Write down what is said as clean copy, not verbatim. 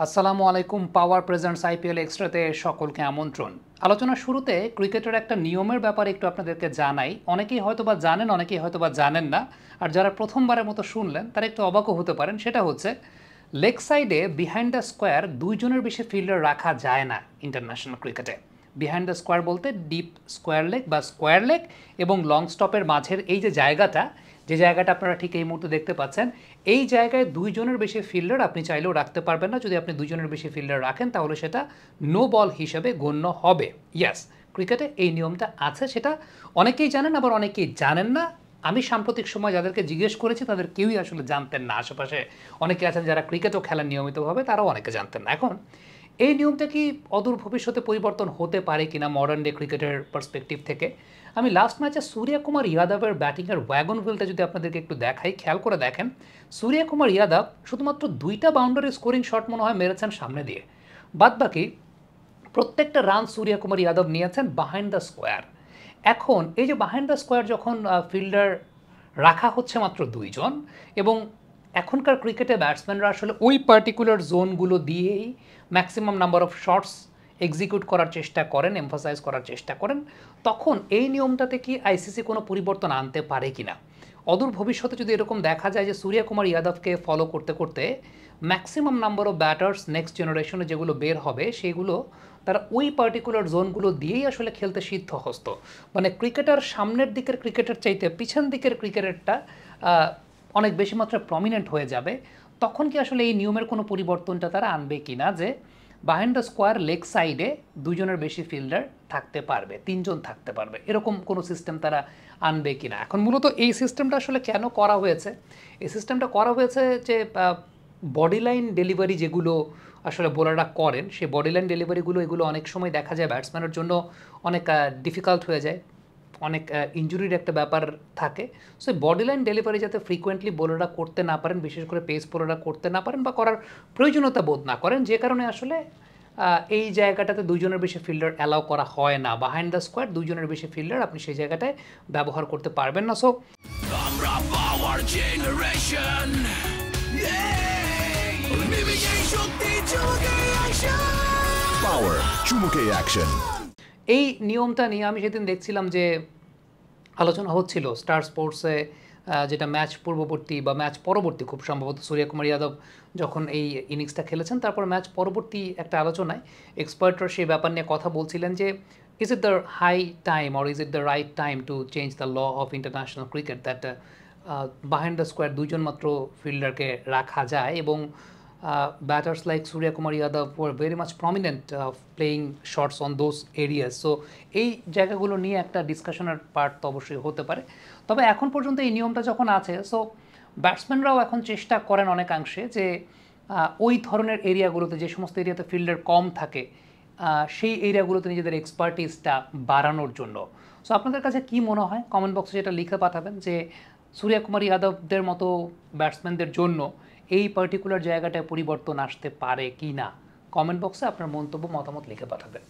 আসসালামু আলাইকুম। পাওয়ার presents IPL এক্সট্রাতে সকলকে আমন্ত্রণ। আলোচনার শুরুতে ক্রিকেটের একটা নিয়মের ব্যাপারে একটু আপনাদেরকে জানাই। অনেকেই হয়তোবা জানেন, অনেকেই হয়তোবা জানেন না। আর যারা প্রথমবারের মতো শুনলেন তারা একটু অবাকও হতে পারেন। সেটা হচ্ছে লেগ সাইডে বিহাইন্ড দ্য স্কোয়ার দুইজনের বেশি ফিল্ডার রাখা যায় না ইন্টারন্যাশনাল ক্রিকেটে। বিহাইন্ড দ্য স্কোয়ার বলতে ডিপ স্কোয়ার লেগ বা স্কোয়ার লেগ এবং লং স্টপের মাঝের এই যে জায়গাটা, যে জায়গাটা আপনারা ঠিক এই মুহূর্তে দেখতে পাচ্ছেন, এই জায়গায় দুইজনের বেশি ফিল্ডার আপনি চাইলেও রাখতে পারবেন না। যদি আপনি দুইজনের বেশি ফিল্ডার রাখেন তাহলে সেটা নো বল হিসেবে গণ্য হবে। ইয়াস, ক্রিকেটে এই নিয়মটা আছে, সেটা অনেকেই জানেন আবার অনেকেই জানেন না। আমি সাম্প্রতিক সময় যাদেরকে জিজ্ঞেস করেছি তাদের কেউই আসলে জানতেন না। আশেপাশে অনেকে আছেন যারা ক্রিকেটও খেলেন নিয়মিতভাবে, তারাও অনেকে জানতেন না। এখন এই নিয়মটা কি অদূর ভবিষ্যতে পরিবর্তন হতে পারে কিনা মডার্ন ডে ক্রিকেটের পার্সপেক্টিভ থেকে? আমি লাস্ট ম্যাচে সূর্যকুমার যাদবের ব্যাটিংয়ের ওয়াগন হুইলটা যদি আপনাদেরকে একটু দেখাই, খেয়াল করে দেখেন সূর্যকুমার যাদব শুধুমাত্র 2টা বাউন্ডারি স্কোরিং শট মনে হয় মেরেছেন সামনে দিয়ে, বাদবাকি প্রত্যেকটা রান সূর্যকুমার যাদব নিয়েছেন বাহাইন্ড দ্য স্কোয়ার। এখন এই যে বাহাইন্ড দ্য স্কোয়ার যখন ফিল্ডার রাখা হচ্ছে মাত্র দুইজন, এবং এখনকার ক্রিকেটে ব্যাটসম্যানরা আসলে ওই পার্টিকুলার জোনগুলো দিয়েই maximum number of shots execute করার চেষ্টা করেন, এমফাসাইজ করার চেষ্টা করেন, তখন এই নিয়মটাতে কি আইসিসি কোনো পরিবর্তন আনতে পারে কিনা? অদূর ভবিষ্যতে যদি এরকম দেখা যায় যে সূর্যকুমার যাদবকে ফলো করতে করতে maximum number of batters next জেনারেশনে যেগুলো বের হবে সেগুলো তারা ওই পার্টিকুলার জোনগুলো দিয়েই আসলে খেলতে সিদ্ধহস্ত, মানে ক্রিকেটার সামনের দিকের ক্রিকেটের চাইতে পিছন দিকের ক্রিকেটারটা অনেক বেশি মাত্রায় প্রমিনেন্ট হয়ে যাবে, তখন কি আসলে এই নিয়মের কোনো পরিবর্তনটা তারা আনবে কিনা যে বাহাইন্ড দ্য স্কোয়ার লেগ সাইডে দুজনের বেশি ফিল্ডার থাকতে পারবে, 3জন থাকতে পারবে, এরকম কোনো সিস্টেম তারা আনবে কিনা? এখন মূলত এই সিস্টেমটা আসলে কেন করা হয়েছে? এই সিস্টেমটা করা হয়েছে যে বডি লাইন ডেলিভারি যেগুলো আসলে বোলাররা করেন, সেই বডি লাইন ডেলিভারিগুলো এগুলো অনেক সময় দেখা যায় ব্যাটসম্যানের জন্য অনেক ডিফিকাল্ট হয়ে যায়, অনেক ইনজুরির একটা ব্যাপার থাকে। সো বডি লাইন ডেলিভারি যাতে ফ্রিকোয়েন্টলি বোলাররা করতে না পারেন, বিশেষ করে পেস বোলাররা করতে না পারেন বা করার প্রয়োজনীয়তা বোধ না করেন, যে কারণে আসলে এই জায়গাটাতে দুইজনের বেশি ফিল্ডার অ্যালাউ করা হয় না। বিহাইন্ড দ্য স্কোয়ার দুইজনের বেশি ফিল্ডার আপনি সেই জায়গাটায় ব্যবহার করতে পারবেন না। সো আমরা পাওয়ার জেনারেশন শক্তি চুমুকে অ্যাকশন পাওয়ার চুমুকে অ্যাকশন। এই নিয়মটা নিয়ে আমি সেদিন দেখছিলাম যে আলোচনা হচ্ছিল স্টার স্পোর্টসে, যেটা ম্যাচ পূর্ববর্তী বা ম্যাচ পরবর্তী, খুব সম্ভবত সূর্যকুমার যাদব যখন এই ইনিংসটা খেলেছেন তারপর ম্যাচ পরবর্তী একটা আলোচনায় এক্সপার্টরা সেই ব্যাপার নিয়ে কথা বলছিলেন যে is it the high time or is it the right time to change the law of international cricket that behind the square দুইজন মাত্র ফিল্ডারকে রাখা যায়, এবং batters like Suryakumar Yadav were very much prominent playing shots on those areas. So এই জায়গাগুলো নিয়ে একটা ডিসকাশনের part তো অবশ্যই হতে পারে। তবে এখন পর্যন্ত এই নিয়মটা যখন আছে, সো ব্যাটসম্যানরাও এখন চেষ্টা করেন অনেকাংশে যে ওই ধরনের এরিয়াগুলোতে, যে সমস্ত এরিয়াতে ফিল্ডার কম থাকে, সেই এরিয়াগুলোতে নিজেদের এক্সপার্টিসটা বাড়ানোর জন্য। সো আপনাদের কাছে কি মনে হয়? কমেন্ট বক্সে যেটা লিখে পাঠাবেন যে সূর্যকুমার যাদবদের মতো ব্যাটসম্যানদের জন্য এই পার্টিকুলার জায়গাটায় পরিবর্তন আসতে পারে কি না। কমেন্ট বক্সে আপনার মন্তব্য, মতামত লিখে পাঠাবেন।